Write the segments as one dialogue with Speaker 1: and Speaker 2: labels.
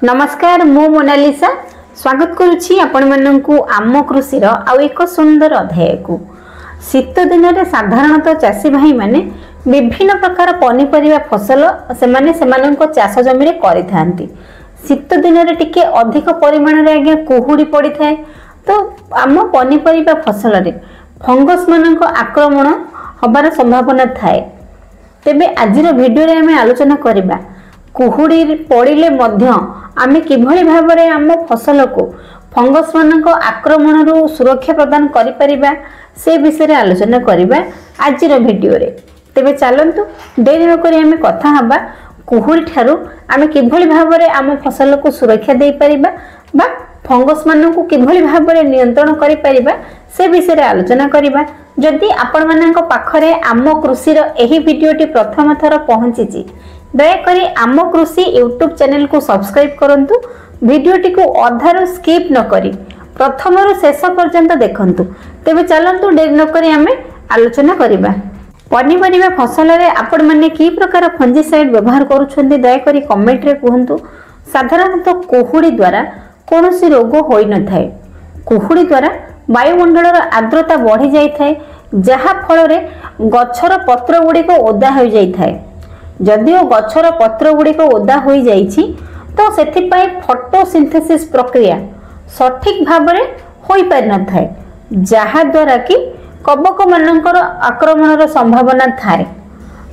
Speaker 1: नमस्कार मु मोनालिसा स्वागत करुछि आपण माननकु आम कृषि रो आ एक सुंदर अध्याय को। शीत दिन रे साधारणतः चाषी भाई माने विभिन्न प्रकार पनीपरिया फसल सेमाननको चाष जमी रे करिथांती। शीत दिन रे टिके अधिक परिमाण रे आगे कुहुडी पड़ी थाए तो आम पनीपरिया फसल रे फंगस माननको आक्रमण हबार संभावना थाए। तेबे आजिर वीडियो रे आमे आलोचना करिबा कुहुडी पड़िले मध्य आमे किभଳି भाबरे आम फसल को फंगस मानक आक्रमण रु सुरक्षा प्रदान करि परिबा से विषय रे आलोचना करिबा आजिर वीडियो रे। तेबे चलंतु देरी न करी आमे कथा हबा कुहुडी ठारू आमे किभଳି भाबरे आम फसल को सुरक्षा देई परिबा बा फंगस मानक किभଳି भाबरे नियंत्रण करि परिबा से विषय रे आलोचना करिबा। जदि आपण मानक पाखरे आम कृषि रो एही वीडियोटी प्रथम थर पहुंचीची दयाकोरी आम कृषि यूट्यूब चैनल को सब्सक्राइब करंतु। वीडियोटी को अधारु स्किप न करी प्रथम रु शेष पर्यंत देखंतु। तेबे चलंतु देर न करी आमे आलोचना करिबा। पनीपरिया फसल रे आपण माने की प्रकार फंजीसाइड व्यवहार करूछन्ती दयाकोरी कमेंट रे कहंतु। साधारणतः कुहुडी द्वारा कोनोसी रोग होई न थाए। कुहुडी द्वारा वायुमंडल रो आर्द्रता बढ़ी जाई थाए जहा फल रे गछर पत्र गुडी को ओदा हो जाई थाए। जदिओ गछर पत्र गुड़िक ओदा हो जाइछि तो सेथिपाई फोटोसिंथेसिस प्रक्रिया सठिक भाबरे होई पारि न थाए जहा द्वारा कि कबक मानकर आक्रमण रो संभावना थाए।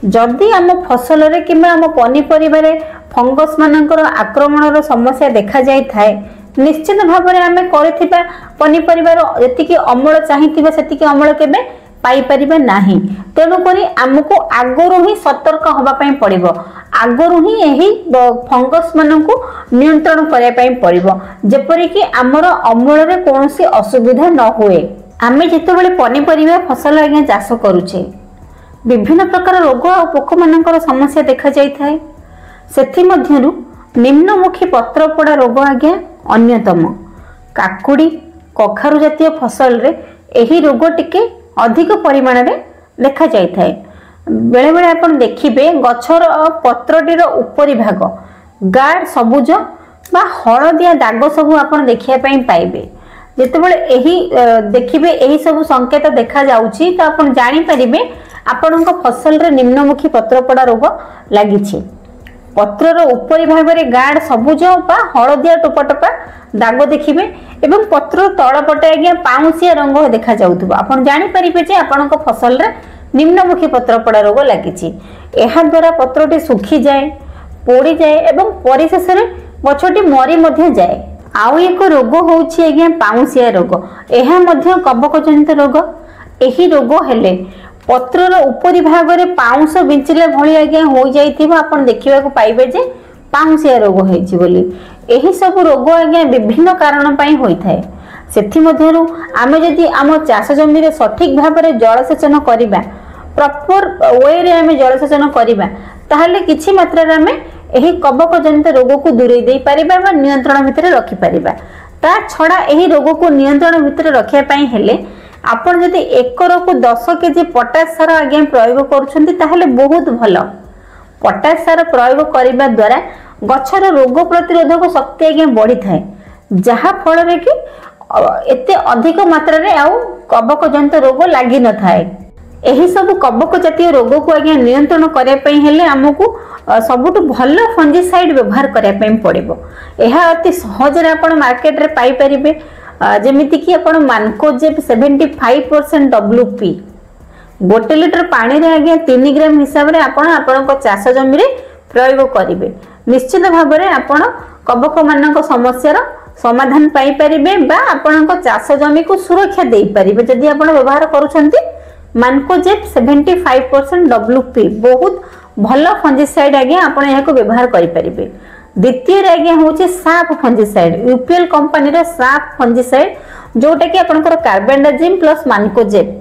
Speaker 1: जदि आम फसल रे किबा आम पनीपरिया रे फंगस मानकर आक्रमण रो समस्या देखा जाई थाए निश्चित भाबरे आमे करिथिबा पनीपरिया रो जतिकि अमल चाहिथिबा सेतिकि अमल केबे पाई परिबा नाही। तेणु करी आमको आगरु ही सतर्क होबा पई पड़िबो। आगरु ही एही फंगस मानकु नियंत्रण करिया पई पड़िबो जेपरि कि हमर अमल रे कोनोसी असुविधा न होए। आमे जेतेबेले पनीपरिया फसल आगे चाष करूछे विभिन्न प्रकार रोग आ पोक मानकर समस्या देखा जाई थाए। सेथि मध्यरु निम्नमुखी पत्र पड़ा रोग आगे अन्यतम। काकुडी कखारु जातीय फसल रे एही रोग टिके अधिक परिमाण रे देखा जाई थाए। बेले बेले आपण देखिबे गछर पत्रटीर उपरी भाग गाढ़ सबुज बा हळदिया दाग सब आपण देखिया पई पाइबे। जेतेबेले एही देखिबे एही सब संकेत देखा जाउची तो आपण जानि परिबे आपनक फसल रे निम्नमुखी पत्र पड़ा रोग लागिछि। पत्रर उपरी भाग रे गाढ़ सबुज बा हळदिया टोपा टोपा दाग देखिबे एवं पत्र तळ पटे आगे पाउसिया रंग देखा जाउथबो। आपण जानि परिबे जे आपनक फसल रे निम्नमुखी पत्र पड़ा रोग लागिछि। एहा द्वारा पत्रटी सुखी जाए पोड़ी जाए एवं परिशेष रे गछटी मरी मध्ये जाए। आउ एक रोग होउछि आगे पाउसिया रोग। एहा मध्ये कबक जनित रोग। एही रोग हेले पत्रर उपरी भाग रे पाउंस बिंचिले भली आगे हो जाइथिबो। आपण देखिबा को पाइबे जे पाउसिया रोग होइछि बोली। एही सब रोग आगे विभिन्न कारण पई होई थाए। सेथि मध्यरु आमे जदि आम चाष जमी रे सठिक भाव रे जलसेचन करिबा प्रॉपर वे रे आमे जलसेचन करिबा ताहले किछि मात्रा रे आमे एही कबक जनित रोग को दूरे देई परिबा बा नियंत्रण भितर रखि परिबा। ता छडा एही रोग को नियंत्रण भितर रखिया पई हेले आपण जदि एकर को 10 केजी पोटाश सार आगे प्रयोग करूछन्ती ताहले बहुत भलो। पोटाश सार प्रयोग करिबा द्वारा गछर रोग प्रतिरोधक शक्ति आगे बढ़ी थाए जहा फल रे कि एते अधिक मात्रा रे आउ कबक जनित रोग लागि न थाए। एही सब कबक जातीय रोग को आगे नियंत्रण करिया पई हेले हमकु सबुठ भलो फंजीसाइड व्यवहार करिया पई पड़िबो। एहा अति सहज रे आपण मार्केट रे पाई परिबे। जेमिति कि आपण मानकोजेब 75% WP गोटे लिटर पानी रे आगे 3 ग्राम हिसाब रे आपण आपनक चाष जमी रे प्रयोग करिवे। निश्चित भाव रे आपण कबक मानक समस्या रो समाधान पाई परिबे बा आपनक चाष जमी को सुरक्षा देई परिबे जदि आपण व्यवहार करूछन्ती मानकोजेब 75% WP बहुत भलो फंजीसाइड आगे आपण एहा को व्यवहार करि परिबे। द्वितीय रे आगे होचे साफ फंजीसाइड यूपीएल कंपनी रे साफ फंजीसाइड जोटा कि आपनकर कार्बेंडाजिम प्लस मानकोजेब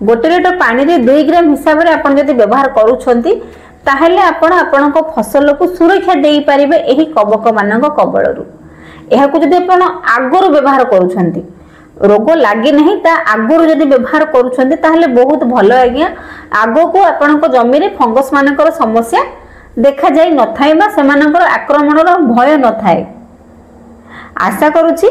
Speaker 1: गोटे लिटर पानी रे 2 ग्राम हिसाब रे आपण जदि व्यवहार करूछन्ती ताहले आपण आपनक फसल को सुरक्षा देई परिबे एही कबक मानक कबळरू। एहा को जदि आपण आगरु व्यवहार करूछन्ती रोग लागि नहीं ता आगरु जदि व्यवहार करूछन्ती ताहले बहुत भलो आज्ञा आगो को आपनक जमी रे फंगस मानकर समस्या देखा जाई न थाए बा सेमानकर आक्रमण रो भय न थाए। आशा करुछि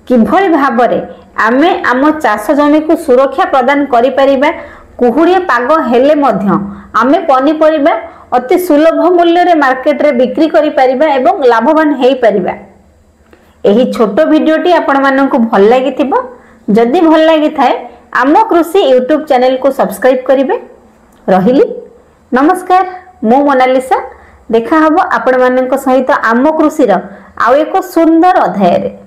Speaker 1: किभଳି भाबरे आमे आम चाष जमी को सुरक्षा प्रदान करि परिबा। कुहुड़िया पाग हेले मध्य आमे पनीपरिबा अति सुलभ मूल्य रे मार्केट रे बिक्री करि परिबा एवं लाभवान हेई परिबा। एही छोट वीडियोटी आपण माननकु भल लागिथिबो। जदि भल लागि थाए आम कृषि यूट्यूब चैनल को सब्सक्राइब करिवे। रहिली नमस्कार, मो मोनालिसा। देखा हबो आपण माननक सहित आम कृषि रो आउ एको सुंदर अध्याय रे।